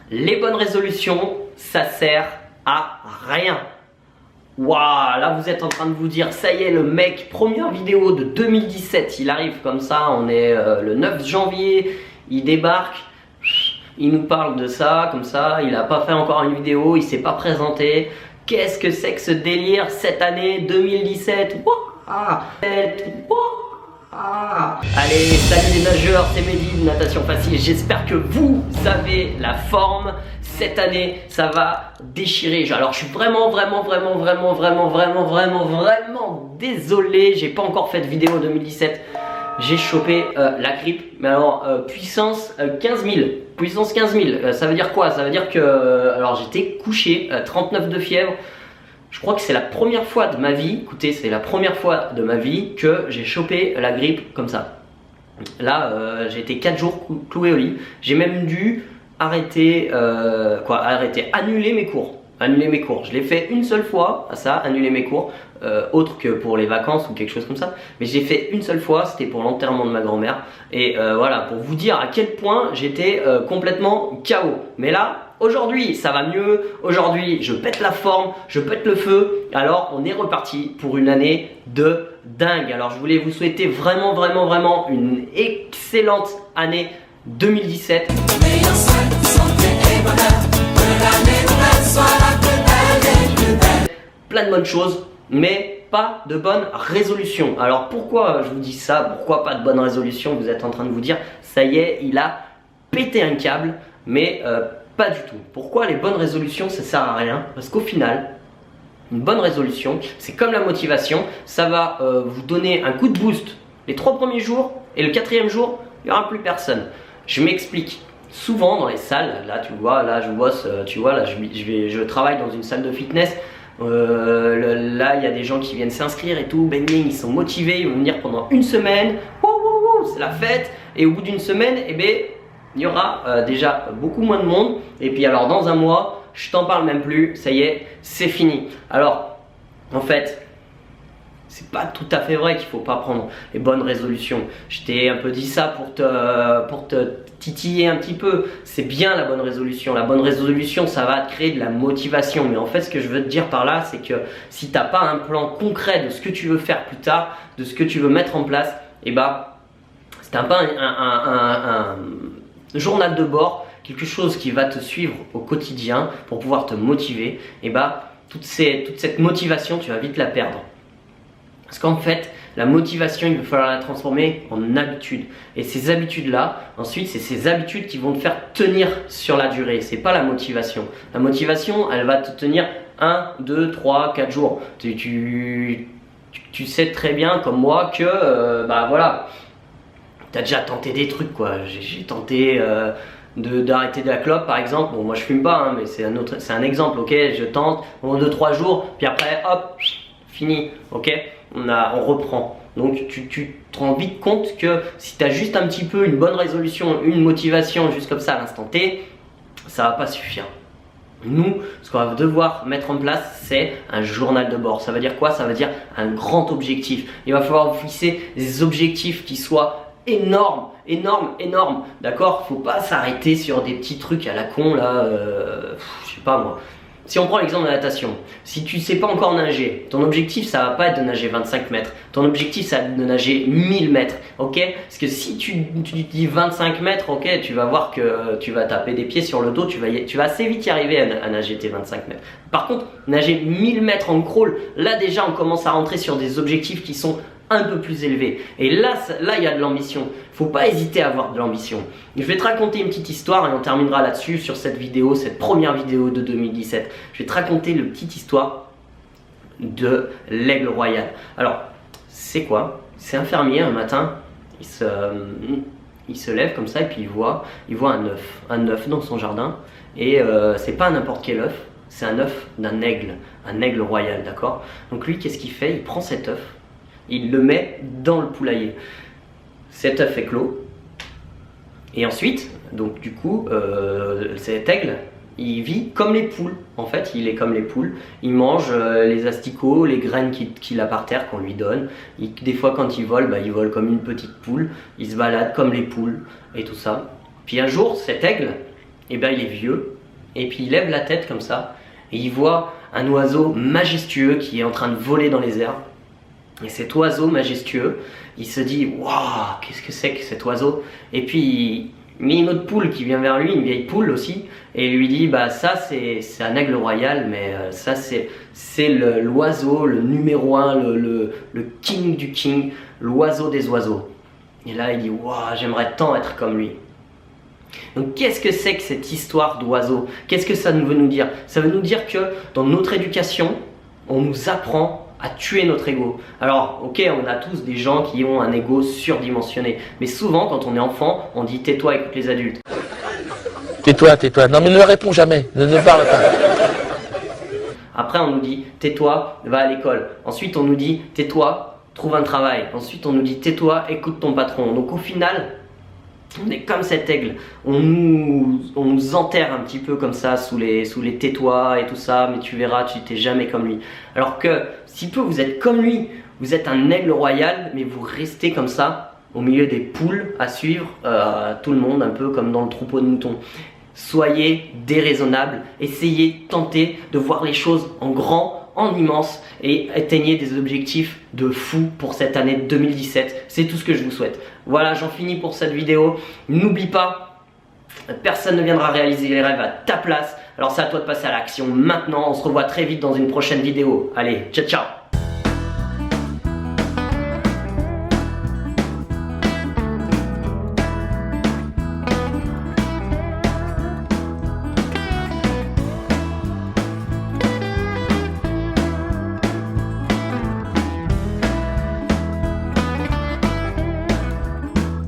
Les bonnes résolutions, ça sert à rien. Waouh, là vous êtes en train de vous dire, ça y est, le mec, première vidéo de 2017, il arrive comme ça, on est le 9 janvier, il débarque, il nous parle de ça, comme ça, il n'a pas fait encore une vidéo, il s'est pas présenté. Qu'est-ce que c'est que ce délire cette année 2017? Allez, salut les nageurs, c'est Mehdi de Natation Facile. J'espère que vous avez la forme. Cette année, ça va déchirer. Alors, je suis vraiment désolé. J'ai pas encore fait de vidéo en 2017. J'ai chopé la grippe. Mais alors, puissance 15 000. Puissance 15 000. Ça veut dire quoi? Ça veut dire que alors j'étais couché, 39 de fièvre. Je crois que c'est la première fois de ma vie, écoutez, c'est la première fois de ma vie que j'ai chopé la grippe comme ça. Là, j'ai été 4 jours cloué au lit. J'ai même dû arrêter, annuler mes cours. Annuler mes cours. Je l'ai fait une seule fois, ça, annuler mes cours, autre que pour les vacances ou quelque chose comme ça. Mais j'ai fait une seule fois, c'était pour l'enterrement de ma grand-mère. Et voilà, pour vous dire à quel point j'étais complètement KO. Mais là, aujourd'hui, ça va mieux. Aujourd'hui, je pète la forme, je pète le feu. Alors, on est reparti pour une année de dingue. Alors, je voulais vous souhaiter vraiment une excellente année 2017. Plein de bonnes choses, mais pas de bonnes résolutions. Alors, pourquoi je vous dis ça? Pourquoi pas de bonnes résolutions? Vous êtes en train de vous dire, ça y est, il a pété un câble, mais pas du tout. Pourquoi les bonnes résolutions, ça sert à rien? Parce qu'au final, une bonne résolution, c'est comme la motivation, ça va vous donner un coup de boost les 3 premiers jours et le 4e jour, il n'y aura plus personne. Je m'explique. Souvent dans les salles, là tu vois, là je bosse, tu vois, là je travaille dans une salle de fitness. Là il y a des gens qui viennent s'inscrire et tout, bang bang, ils sont motivés, ils vont venir pendant une semaine, c'est la fête. Et au bout d'une semaine, eh ben, il y aura déjà beaucoup moins de monde. Et puis alors dans un mois, je t'en parle même plus, ça y est, c'est fini. Alors en fait, c'est pas tout à fait vrai qu'il faut pas prendre les bonnes résolutions. Je t'ai un peu dit ça pour te titiller un petit peu. C'est bien la bonne résolution. La bonne résolution, ça va te créer de la motivation. Mais en fait, ce que je veux te dire par là, c'est que si t'as pas un plan concret de ce que tu veux faire plus tard, de ce que tu veux mettre en place, et bah, si t'as pas un journal de bord, quelque chose qui va te suivre au quotidien pour pouvoir te motiver, et bah, toute cette motivation, tu vas vite la perdre. Parce qu'en fait, la motivation, il va falloir la transformer en habitude. Et ces habitudes-là, ensuite, c'est ces habitudes qui vont te faire tenir sur la durée. C'est pas la motivation. La motivation, elle va te tenir 1, 2, 3, 4 jours. Tu sais très bien, comme moi, que bah voilà, tu as déjà tenté des trucs, quoi. J'ai tenté d'arrêter de la clope, par exemple. Bon, moi, je fume pas, hein, mais c'est un exemple, ok. Je tente pendant 2-3 jours, puis après, hop, fini, ok. On reprend. Donc tu te rends vite compte que si tu as juste un petit peu une bonne résolution, une motivation juste comme ça à l'instant T, ça va pas suffire. Nous, ce qu'on va devoir mettre en place, c'est un journal de bord. Ça veut dire quoi? Ça veut dire un grand objectif. Il va falloir vous fixer des objectifs qui soient énormes, d'accord? Faut pas s'arrêter sur des petits trucs à la con là, je sais pas moi. Si on prend l'exemple de la natation, si tu ne sais pas encore nager, ton objectif ça va pas être de nager 25 mètres, ton objectif ça va être de nager 1000 mètres, ok? Parce que si tu dis 25 mètres, ok, tu vas voir que tu vas taper des pieds sur le dos, tu vas assez vite y arriver à nager tes 25 mètres. Par contre, nager 1000 mètres en crawl, là déjà on commence à rentrer sur des objectifs qui sont un peu plus élevé. Et là il y a de l'ambition. Faut pas hésiter à avoir de l'ambition. Je vais te raconter une petite histoire et on terminera là-dessus sur cette vidéo, cette première vidéo de 2017. Je vais te raconter une petite histoire de l'aigle royal. Alors, c'est quoi? C'est un fermier un matin, il se lève comme ça et puis il voit un œuf dans son jardin. Et c'est pas n'importe quel œuf, c'est un œuf d'un aigle, un aigle royal, d'accord? Donc lui, qu'est-ce qu'il fait? Il prend cet œuf, il le met dans le poulailler. Cet œuf est clos. Et ensuite, donc du coup, cet aigle, il vit comme les poules. En fait, il est comme les poules. Il mange les asticots, les graines qu'il a par terre qu'on lui donne. Des fois, quand il vole, il vole comme une petite poule. Il se balade comme les poules et tout ça. Puis un jour, cet aigle, et ben il est vieux, et puis il lève la tête comme ça, et il voit un oiseau majestueux qui est en train de voler dans les airs. Et cet oiseau majestueux, il se dit « Waouh, qu'est-ce que c'est que cet oiseau ?» Et puis il met une autre poule qui vient vers lui, une vieille poule aussi, et il lui dit « Bah ça c'est un aigle royal, mais ça c'est l'oiseau, le numéro 1, le king du king, l'oiseau des oiseaux. » Et là il dit « Waouh, j'aimerais tant être comme lui. » Donc qu'est-ce que c'est que cette histoire d'oiseau? Qu'est-ce que ça veut nous dire? Ça veut nous dire que dans notre éducation, on nous apprend à tuer notre ego. Alors ok, on a tous des gens qui ont un ego surdimensionné, mais souvent quand on est enfant, on dit tais-toi, écoute les adultes. Tais-toi, tais-toi. Non mais ne réponds jamais, ne parle pas. Après on nous dit tais-toi, va à l'école. Ensuite on nous dit tais-toi, trouve un travail. Ensuite on nous dit tais-toi, écoute ton patron. Donc au final, on est comme cet aigle, on nous enterre un petit peu comme ça sous les tais-toi et tout ça, mais tu verras, tu n'étais jamais comme lui. Alors que si peu vous êtes comme lui, vous êtes un aigle royal, mais vous restez comme ça, au milieu des poules à suivre tout le monde, un peu comme dans le troupeau de moutons. Soyez déraisonnable, essayez, tentez de voir les choses en grand, en immense et atteignez des objectifs de fou pour cette année 2017. C'est tout ce que je vous souhaite. Voilà, j'en finis pour cette vidéo. N'oublie pas, personne ne viendra réaliser les rêves à ta place. Alors c'est à toi de passer à l'action maintenant. On se revoit très vite dans une prochaine vidéo. Allez, ciao ciao.